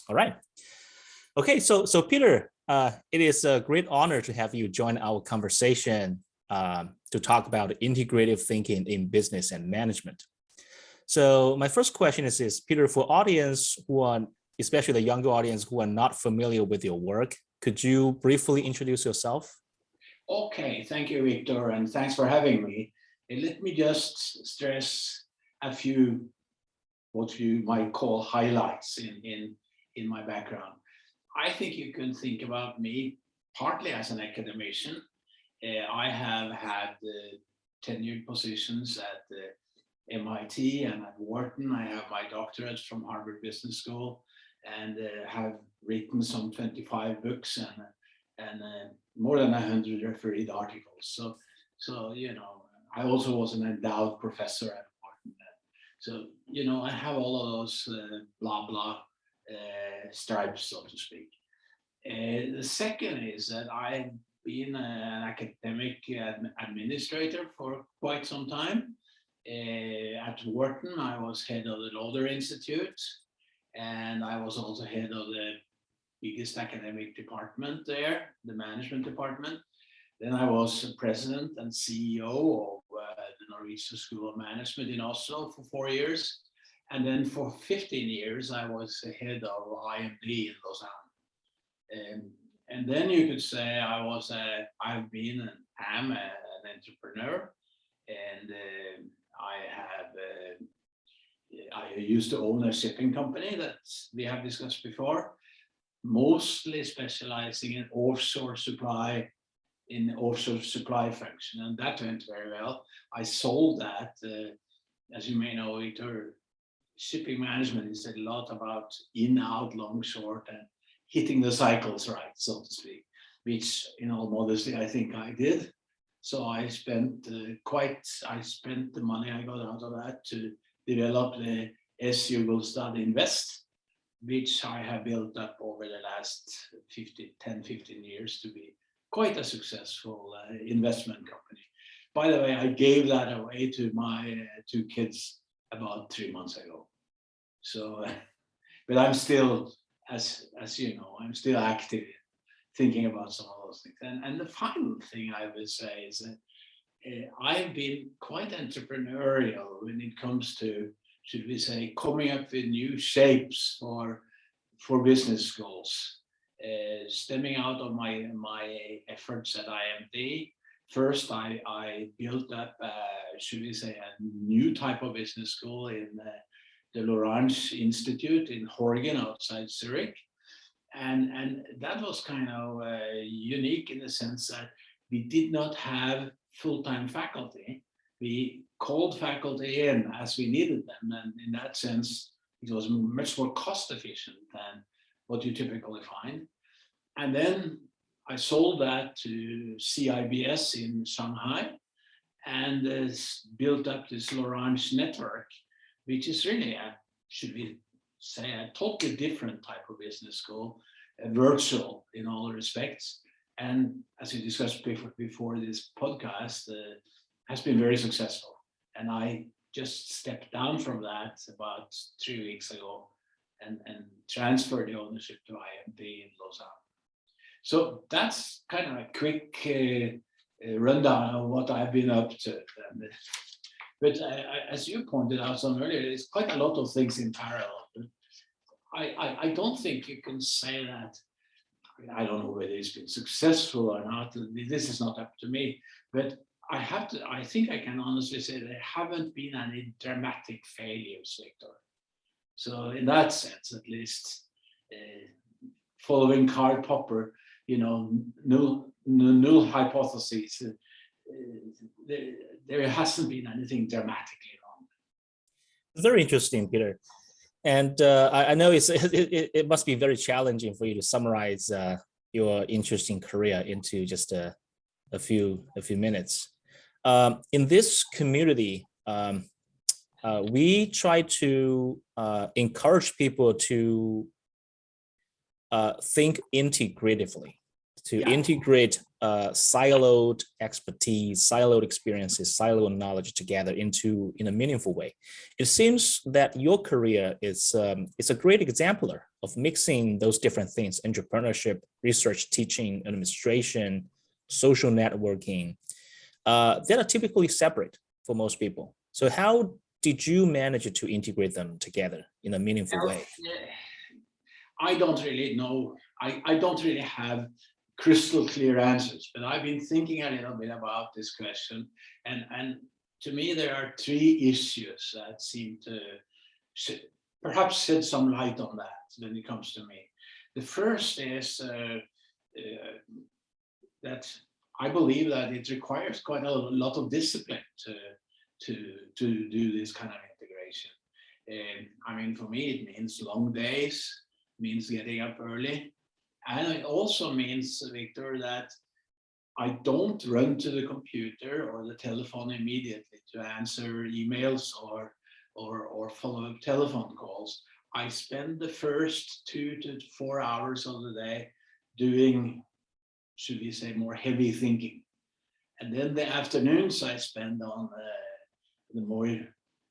All right. Okay, so Peter, it is a great honor to have you join our conversation to talk about integrative thinking in business and management. So my first question is Peter, for audience who are, especially the younger audience who are not familiar with your work, could you briefly introduce yourself? Okay, thank you, Rector, and thanks for having me. And let me just stress a few what you might call highlights in my background. I think you can think about me partly as an academician. I have had tenured positions at MIT and at Wharton. I have my doctorate from Harvard Business School and have written some 25 books and more than 100 refereed articles. So you know, I also was an endowed professor at Wharton. So you know, I have all of those blah blah stripes, so to speak. The second is that I've been an academic administrator for quite some time. At Wharton, I was head of the Lauder Institute, and I was also head of the biggest academic department there, the management department. Then I was president and CEO of the Norwegian School of Management in Oslo for 4 years. And then for 15 years, I was head of IMD in Lausanne. And then you could say I've been and am an entrepreneur, and I used to own a shipping company that we have discussed before, mostly specializing in offshore supply function, and that went very well. I sold that, as you may know, Victor. Shipping management is a lot about in, out, long, short, and hitting the cycles right, so to speak, which in all modesty, I think I did. So I spent the money I got out of that to develop the SU Gullstad Invest, which I have built up over the last 10-15 years to be quite a successful investment company. By the way, I gave that away to my two kids about 3 months ago. So, but I'm still, as you know, I'm still active thinking about some of those things. And the final thing I would say is that I've been quite entrepreneurial when it comes to, should we say, coming up with new shapes for business schools, stemming out of my efforts at IMD. First, I built up, should we say, a new type of business school in the Lorange Institute in Horgen outside Zürich. And that was kind of unique in the sense that we did not have full-time faculty. We called faculty in as we needed them. And in that sense, it was much more cost efficient than what you typically find. And then I sold that to CEIBS in Shanghai and built up this Lorange Network, which is really should we say, a totally different type of business school, virtual in all respects. And as we discussed before this podcast, has been very successful. And I just stepped down from that about 3 weeks ago and transferred the ownership to IMD in Lausanne. So that's kind of a quick rundown of what I've been up to. But as you pointed out some earlier, there's quite a lot of things in parallel. But I don't think you can say that. I don't know whether it's been successful or not. This is not up to me. But I think I can honestly say there haven't been any dramatic failures, Victor. So in that sense, at least, following Karl Popper, you know, null hypotheses, there hasn't been anything dramatically wrong. Very interesting, Peter. And I know it must be very challenging for you to summarize your interesting career into just a few minutes. In this community, we try to encourage people to think integratively. to Yeah. integrate siloed expertise, siloed experiences, siloed knowledge together in a meaningful way. It seems that your career is a great exemplar of mixing those different things: entrepreneurship, research, teaching, administration, social networking, that are typically separate for most people. So how did you manage to integrate them together in a meaningful way? I don't really know. I don't really have crystal clear answers, but I've been thinking a little bit about this question. And to me, there are three issues that seem to perhaps shed some light on that when it comes to me. The first is that I believe that it requires quite a lot of discipline to do this kind of integration. I mean, for me, it means long days, means getting up early. And it also means, Victor, that I don't run to the computer or the telephone immediately to answer emails or follow up telephone calls. I spend the first 2 to 4 hours of the day doing, should we say, more heavy thinking. And then the afternoons I spend on the more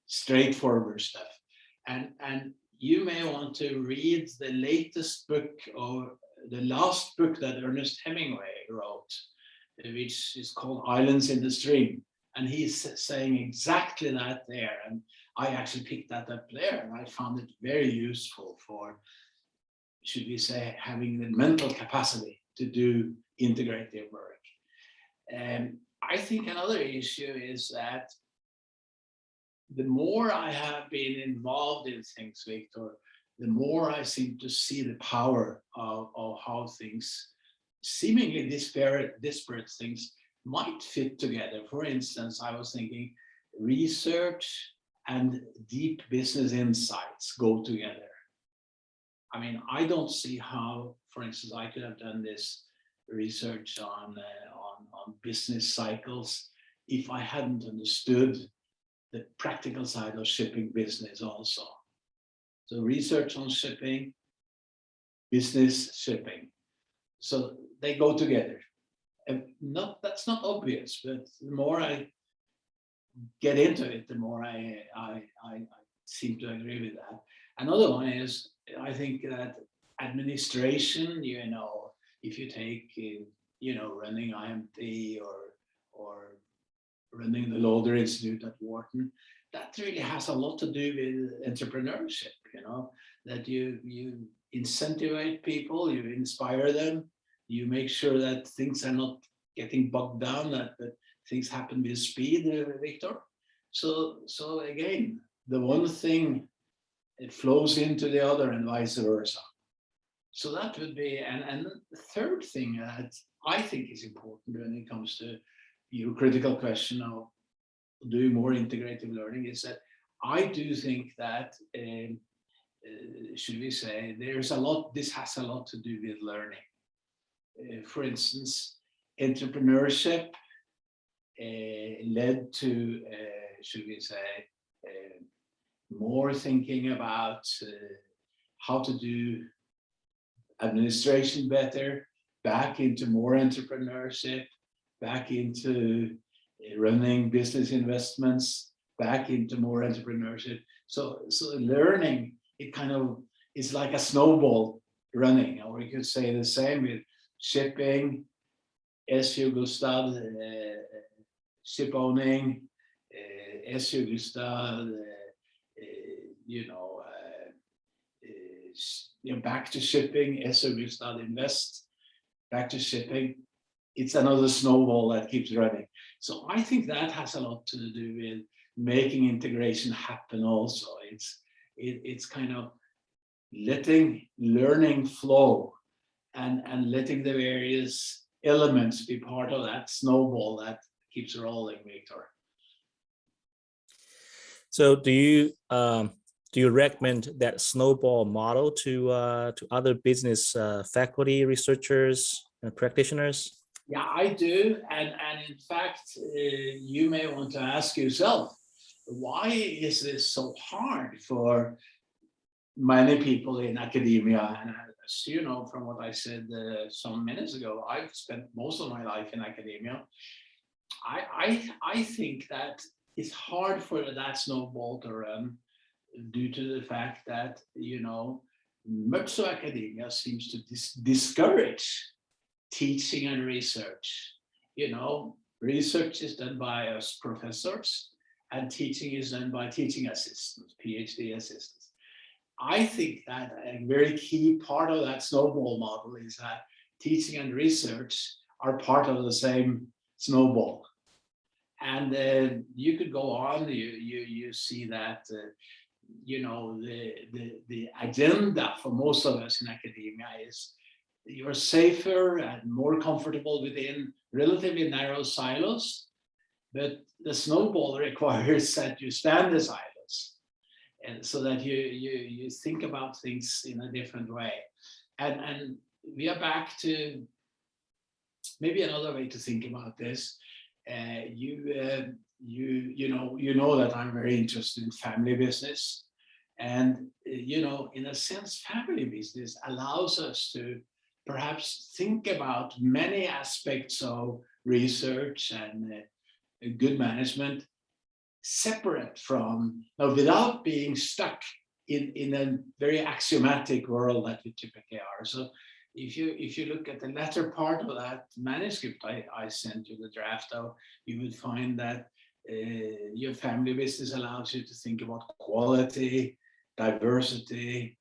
straightforward stuff. And you may want to read the latest book, or the last book that Ernest Hemingway wrote, which is called Islands in the Stream. And he's saying exactly that there. And I actually picked that up there, and I found it very useful for, should we say, having the mental capacity to do integrative work. And I think another issue is that the more I have been involved in things, Victor, the more I seem to see the power of how things, seemingly disparate things, might fit together. For instance, I was thinking research and deep business insights go together. I mean, I don't see how, for instance, I could have done this research on business cycles if I hadn't understood the practical side of shipping business also. So research on shipping, business shipping. So they go together. And that's not obvious, but the more I get into it, the more I seem to agree with that. Another one is, I think that administration, if you take, running IMT or running the Lauder Institute at Wharton, that really has a lot to do with entrepreneurship, that you incentivize people, you inspire them, you make sure that things are not getting bogged down, that things happen with speed, Victor. So again, the one thing, it flows into the other and vice versa. So that would be, and the third thing that I think is important when it comes to your critical question of doing more integrative learning is that I do think that, should we say, this has a lot to do with learning. For instance, entrepreneurship led to, should we say, more thinking about how to do administration better, back into more entrepreneurship, back into running business investments, back into more entrepreneurship. So learning, it kind of is like a snowball running, or we could say the same with shipping, SU Gustav, ship owning, SU Gustav, back to shipping, SU Gustav invest, back to shipping. It's another snowball that keeps running. So I think that has a lot to do with making integration happen also. It's kind of letting learning flow and letting the various elements be part of that snowball that keeps rolling, Victor. So do you recommend that snowball model to other business faculty, researchers, and practitioners? Yeah, I do. And in fact, you may want to ask yourself, why is this so hard for many people in academia as you know from what I said some minutes ago, I've spent most of my life in academia. I think that it's hard for that snowball to run due to the fact that, much of academia seems to discourage teaching and research. Research is done by us professors and teaching is done by teaching assistants, PhD assistants. I think that a very key part of that snowball model is that teaching and research are part of the same snowball. And you could go on, you see that, the agenda for most of us in academia is you're safer and more comfortable within relatively narrow silos, but the snowball requires that you span the silos, and so that you think about things in a different way. And we are back to maybe another way to think about this. You know that I'm very interested in family business, and in a sense, family business allows us to perhaps think about many aspects of research and good management separate from, without being stuck in a very axiomatic world that we typically are. So if you look at the latter part of that manuscript I sent you, the draft of, you would find that your family business allows you to think about quality, diversity,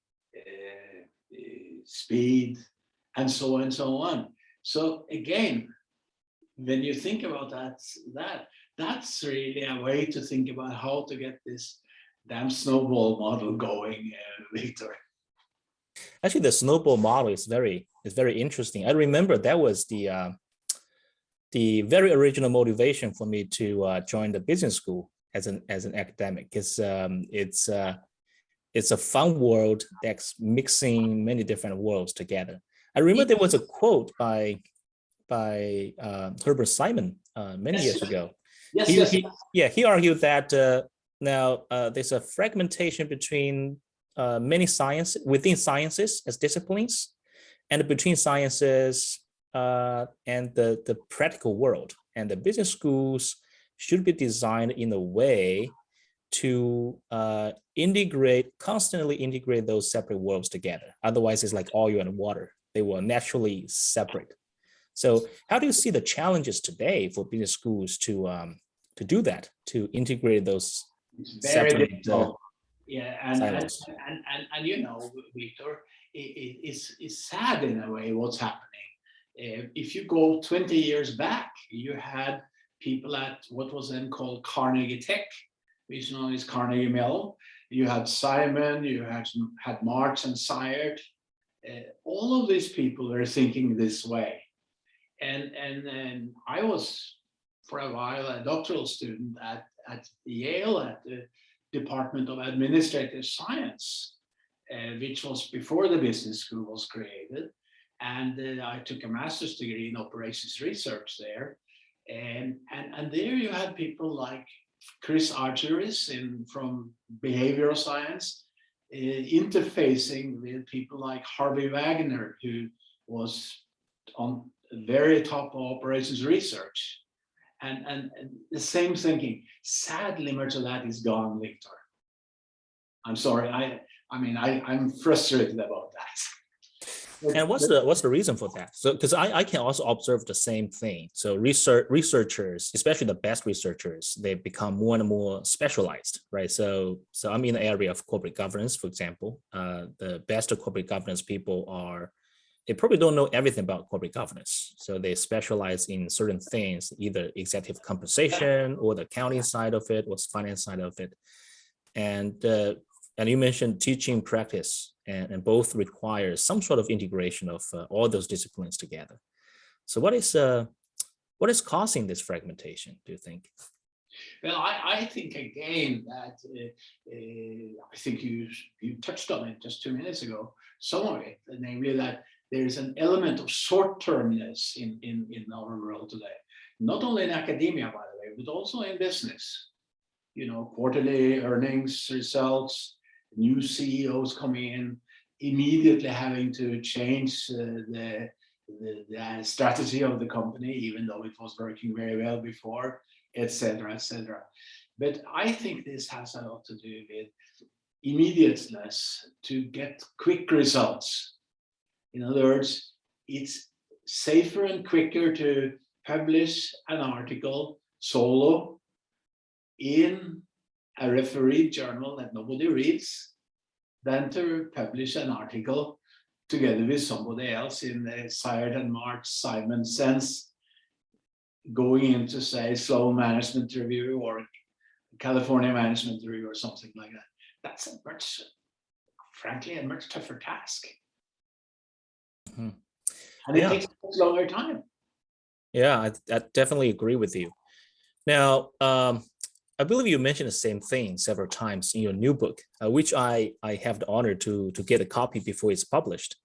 speed, and so on and so on. So again, when you think about that's really a way to think about how to get this damn snowball model going, Victor. Actually, the snowball model is very interesting. I remember that was the very original motivation for me to join the business school as an academic, because it's a fun world that's mixing many different worlds together. I remember there was a quote by Herbert Simon many years ago. He argued that now there's a fragmentation between many within sciences as disciplines, and between sciences and the practical world. And the business schools should be designed in a way to constantly integrate those separate worlds together. Otherwise, it's like oil and water. They will naturally separate. So how do you see the challenges today for business schools to do that, to integrate those separate difficult. And Victor, it's sad in a way what's happening. If you go 20 years back, you had people at what was then called Carnegie Tech, which now is Carnegie Mellon. You had Simon, you had Marx and Sayert. All of these people were thinking this way. And I was, for a while, a doctoral student at Yale at the Department of Administrative Science, which was before the business school was created. And I took a master's degree in operations research there. And there you had people like Chris Argyris from behavioral science, interfacing with people like Harvey Wagner, who was on the very top of operations research. And the same thinking. Sadly, much of that is gone, Victor. I'm sorry. I'm frustrated about that. And what's the reason for that? So, because I can also observe the same thing. So researchers, especially the best researchers, they become more and more specialized, right? So I'm in the area of corporate governance, for example. The best corporate governance people they probably don't know everything about corporate governance. So they specialize in certain things, either executive compensation or the accounting side of it, or the finance side of it. And you mentioned teaching practice, and both require some sort of integration of all those disciplines together. So what is causing this fragmentation, do you think? Well, I think again that I think you touched on it just 2 minutes ago, some of it, namely that there is an element of short-termness in our world today, not only in academia, by the way, but also in business. Quarterly earnings results, new CEOs coming in. immediately having to change the strategy of the company, even though it was working very well before, etc., etc. But I think this has a lot to do with immediateness to get quick results. In other words, it's safer and quicker to publish an article solo in a refereed journal that nobody reads than to publish an article together with somebody else in the Sired and March Simon sense, going into, say, Sloan Management Review or California Management Review or something like that. That's a much, frankly, a much tougher task. Mm-hmm. And it takes a longer time. Yeah, I definitely agree with you. Now, I believe you mentioned the same thing several times in your new book, which I have the honor to get a copy before it's published.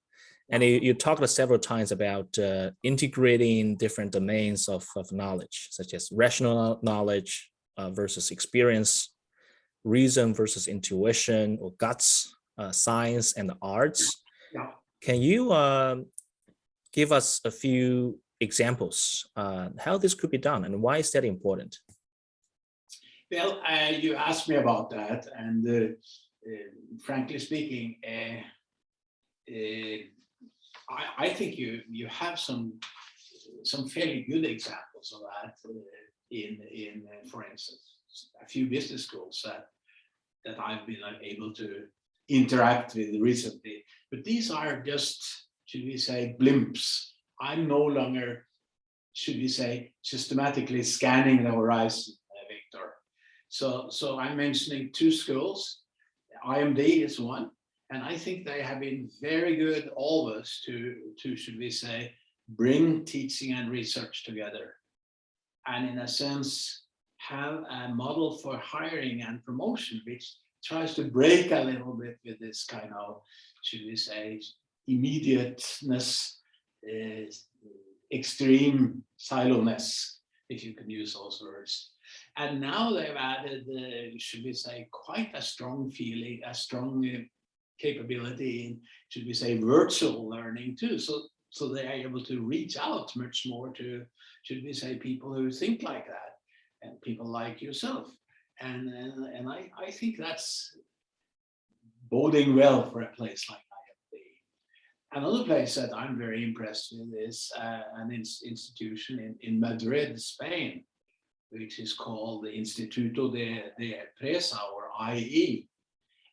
And you talked several times about integrating different domains of knowledge, such as rational knowledge versus experience, reason versus intuition or guts, science and the arts. Yeah. Can you give us a few examples how this could be done and why is that important? Well, you asked me about that, and frankly speaking, I think you have some fairly good examples of that in for instance, a few business schools that I've been able to interact with recently. But these are just, should we say, blimps. I'm no longer, should we say, systematically scanning the horizon, Victor. So I'm mentioning two schools. IMD is one, and I think they have been very good always to should we say, bring teaching and research together, and in a sense have a model for hiring and promotion which tries to break a little bit with this kind of, should we say, immediateness, extreme silo-ness, if you can use those words. And now they've added, should we say, quite a strong feeling, a strong capability in, should we say, virtual learning too. So they are able to reach out much more to, should we say, people who think like that, and people like yourself. And I think that's boding well for a place like IMD. Another place that I'm very impressed with is an institution in Madrid, Spain, which is called the Instituto de Empresa, or IE.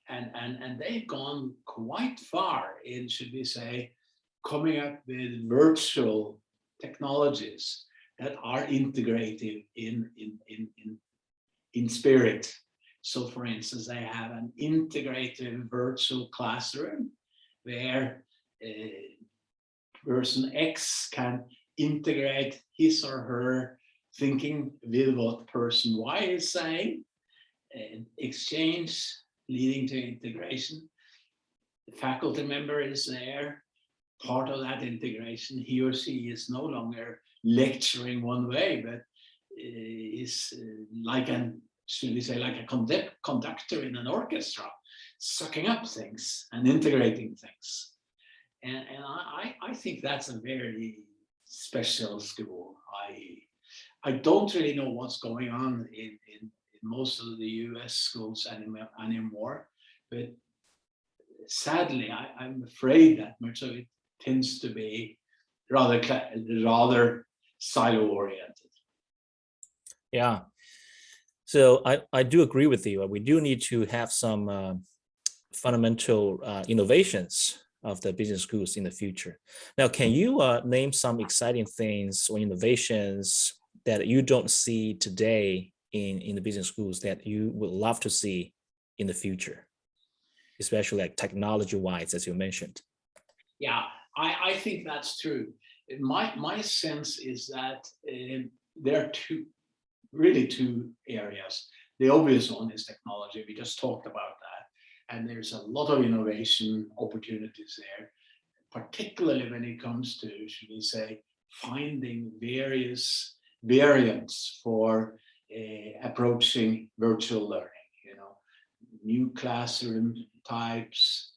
And they've gone quite far in, should we say, coming up with virtual technologies that are integrated in spirit. So for instance, they have an integrative virtual classroom where person X can integrate his or her thinking with what person Y is saying, exchange leading to integration. The faculty member is there, part of that integration. He or she is no longer lecturing one way, but is like an, should we say, like a conductor in an orchestra, sucking up things and integrating things. And I think that's a very special school. I don't really know what's going on in most of the US schools anymore, but sadly, I'm afraid that much of it tends to be rather silo-oriented. Yeah. So I do agree with you. We do need to have some fundamental innovations of the business schools in the future. Now, can you name some exciting things or innovations that you don't see today in the business schools that you would love to see in the future, especially like technology-wise, as you mentioned? Yeah, I think that's true. My sense is that there are really two areas. The obvious one is technology. We just talked about that. And there's a lot of innovation opportunities there, particularly when it comes to, should we say, finding various variants for approaching virtual learning, you know, new classroom types,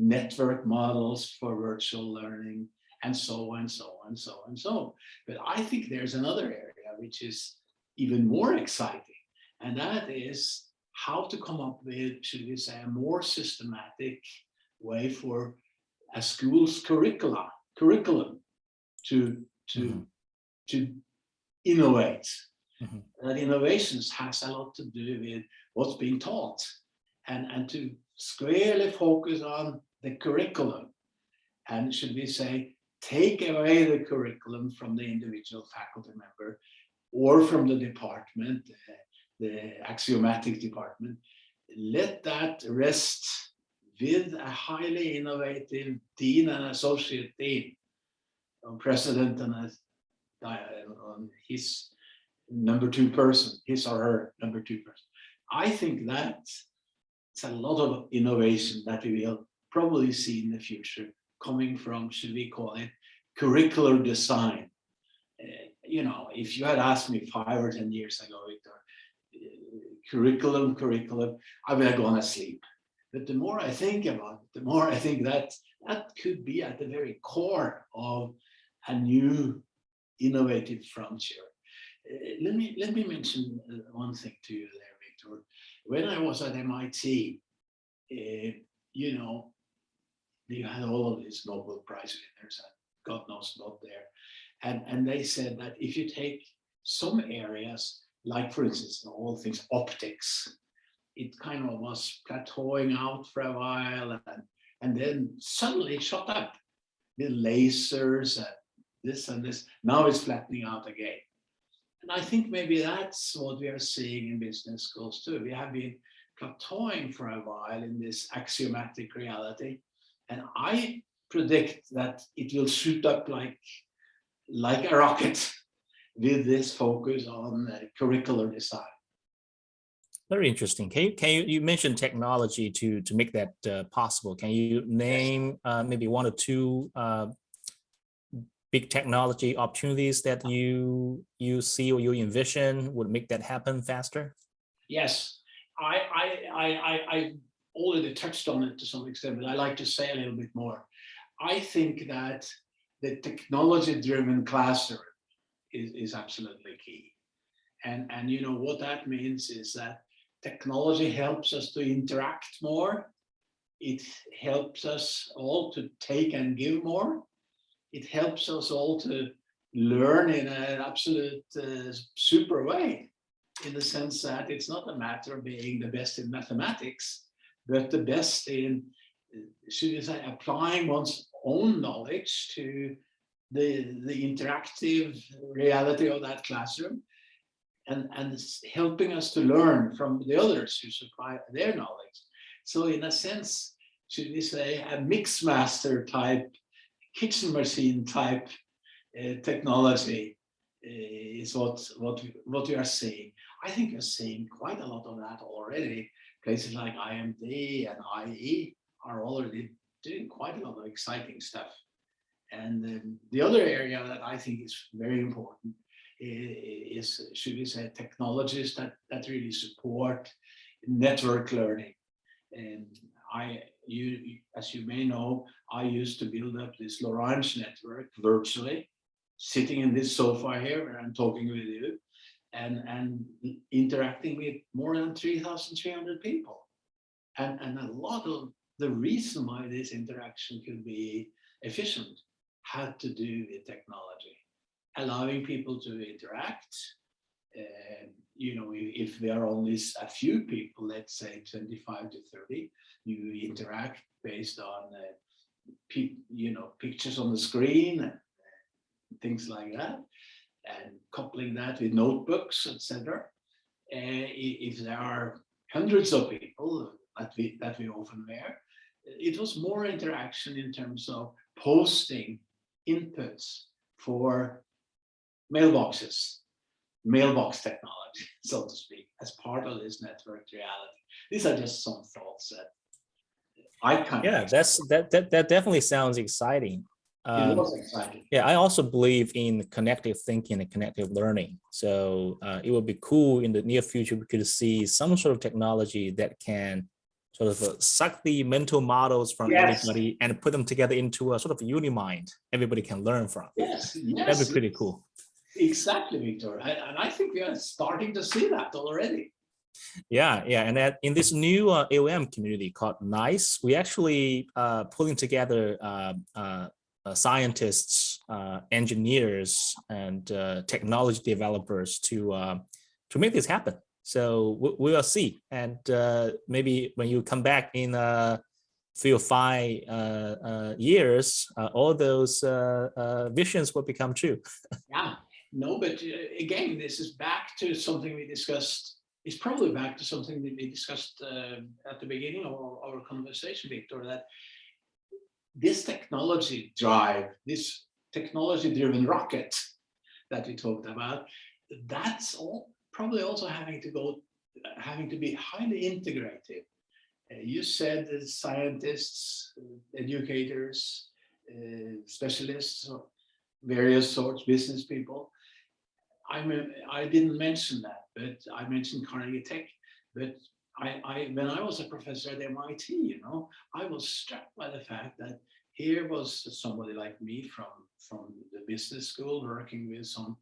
network models for virtual learning, and so on, so on, so on, so on. But I think there's another area which is even more exciting, and that is how to come up with, should we say, a more systematic way for a school's curriculum to innovate. That innovations has a lot to do with what's being taught, and to squarely focus on the curriculum, and should we say, take away the curriculum from the individual faculty member or from the department, the axiomatic department. Let that rest with a highly innovative dean and associate dean, president and his number two person, his or her number two person. I think that's a lot of innovation that we will probably see in the future coming from, should we call it, curricular design. You know, if you had asked me 5 or 10 years ago, Victor, curriculum, I would have gone asleep. But the more I think about it, the more I think that that could be at the very core of a new innovative frontier. Let me mention one thing to you there, Victor. When I was at MIT, you know, you had all of these Nobel Prize winners and God knows what there. And they said that if you take some areas, like for instance, all things optics, it kind of was plateauing out for a while, and then suddenly shot up with lasers and this. Now it's flattening out again. And I think maybe that's what we are seeing in business schools too. We have been plateauing for a while in this axiomatic reality. And I predict that it will shoot up like a rocket with this focus on curricular design. Very interesting. You mentioned technology to make that possible. Can you name maybe 1 or 2 big technology opportunities that you see or you envision would make that happen faster? Yes, I already touched on it to some extent, but I like to say a little bit more. I think that the technology-driven classroom is absolutely key. And you know what that means is that technology helps us to interact more. It helps us all to take and give more. It helps us all to learn in an absolute super way, in the sense that it's not a matter of being the best in mathematics, but the best in, should we say, applying one's own knowledge to the interactive reality of that classroom, and helping us to learn from the others who supply their knowledge. So in a sense, should we say, a mix master type, kitchen machine type technology is what we are seeing. I think we're seeing quite a lot of that already. Places like IMD and IE are already doing quite a lot of exciting stuff. And the other area that I think is very important is, should we say, technologies that really support network learning. And as you may know, I used to build up this Lorange Network virtually, sitting in this sofa here where I'm talking with you, and interacting with more than 3,300 people. And a lot of the reason why this interaction could be efficient had to do with technology, allowing people to interact. You know, if there are only a few people, let's say 25 to 30, you interact based on you know, pictures on the screen and things like that, and coupling that with notebooks, etc. If there are hundreds of people that we often wear, it was more interaction in terms of posting inputs for mailboxes, mailbox technology, so to speak, as part of this network reality. These are just some thoughts that I kind of. That definitely sounds exciting. It was exciting. Yeah, I also believe in connective thinking and connective learning. So it would be cool in the near future we could see some sort of technology that can sort of suck the mental models from Yes, everybody and put them together into a sort of uni-mind everybody can learn from. yes, That'd yes, be pretty cool. exactly, Victor. And I think we are starting to see that already. Yeah, yeah, and in this new AOM community called NICE, we actually pulling together scientists, engineers, and technology developers to make this happen. So we will see, and maybe when you come back in 3 or 5 years, all those visions will become true. Yeah, no, but again, this is back to something we discussed. It's probably back to something that we discussed at the beginning of our conversation, Victor, that this technology drive, this technology-driven rocket that we talked about, that's all probably also having to be highly integrative. You said scientists, educators, specialists, various sorts, business people. I didn't mention that, but I mentioned Carnegie Tech. But when I was a professor at MIT, I was struck by the fact that here was somebody like me from the business school working with some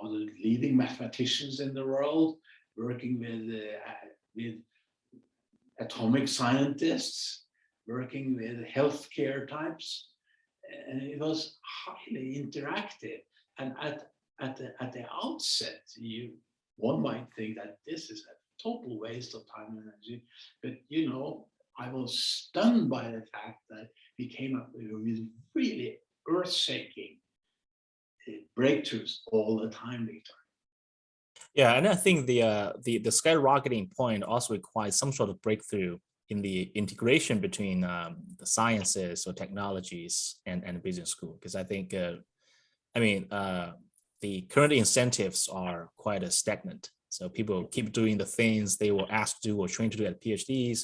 of the leading mathematicians in the world, working with atomic scientists, working with healthcare types, and it was highly interactive. And at the outset, one might think that this is a total waste of time and energy, but I was stunned by the fact that we came up with really earth-shaking breakthroughs all the time, Victor. Yeah, and I think the skyrocketing point also requires some sort of breakthrough in the integration between the sciences or technologies and business school, because I think the current incentives are quite stagnant. So people keep doing the things they were asked to do or trained to do at PhDs,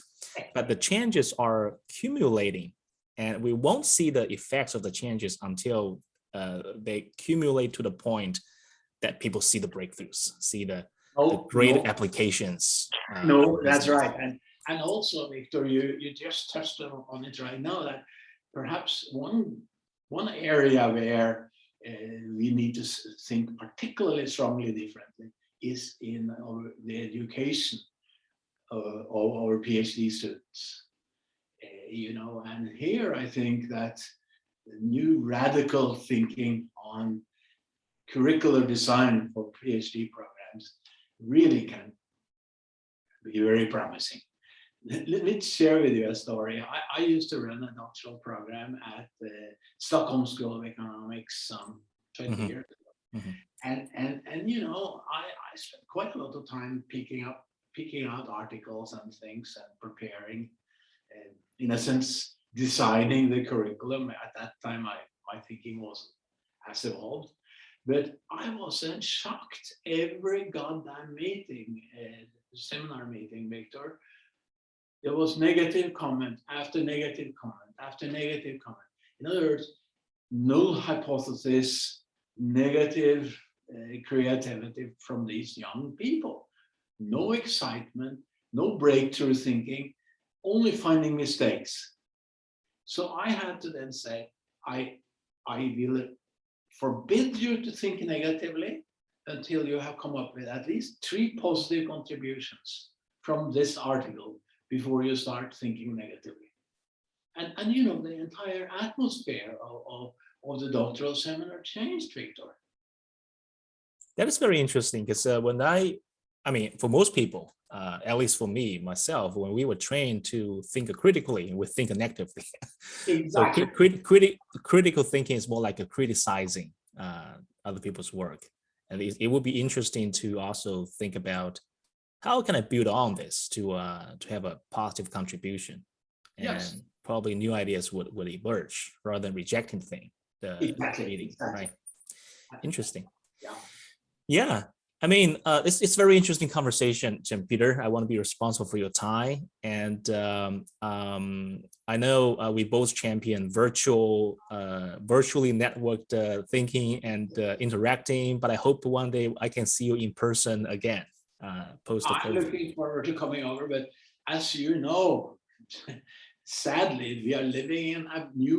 but the changes are accumulating, and we won't see the effects of the changes until they accumulate to the point that people see the breakthroughs, see the great applications. No, that's right. And also, Victor, you just touched on it right now, that perhaps one area where we need to think particularly strongly differently is in the education of our PhD students. And here I think that the new radical thinking on curricular design for PhD programs really can be very promising. Let me share with you a story. I used to run a doctoral program at the Stockholm School of Economics some 20 years ago. And I spent quite a lot of time picking out articles and things and preparing, and in a sense, designing the curriculum. At that time, my thinking wasn't as evolved. But I was then shocked every goddamn meeting, seminar meeting, Victor. There was negative comment after negative comment after negative comment. In other words, null hypothesis, negative creativity from these young people. No excitement, no breakthrough thinking, only finding mistakes. So I had to then say, I will forbid you to think negatively until you have come up with at least 3 positive contributions from this article before you start thinking negatively. And the entire atmosphere of the doctoral seminar changed, Victor. That is very interesting, because for most people, at least for me, myself, when we were trained to think critically, we think negatively. Exactly. So critical thinking is more like a criticizing other people's work. And it would be interesting to also think about how can I build on this to have a positive contribution, and yes, probably new ideas would emerge rather than rejecting exactly. reading, right? Interesting. Yeah. Yeah. It's very interesting conversation, Jim Peter. I want to be responsible for your time, and I know we both champion virtually networked thinking and interacting. But I hope one day I can see you in person again. I'm looking forward to coming over, but as you know, sadly, we are living in a new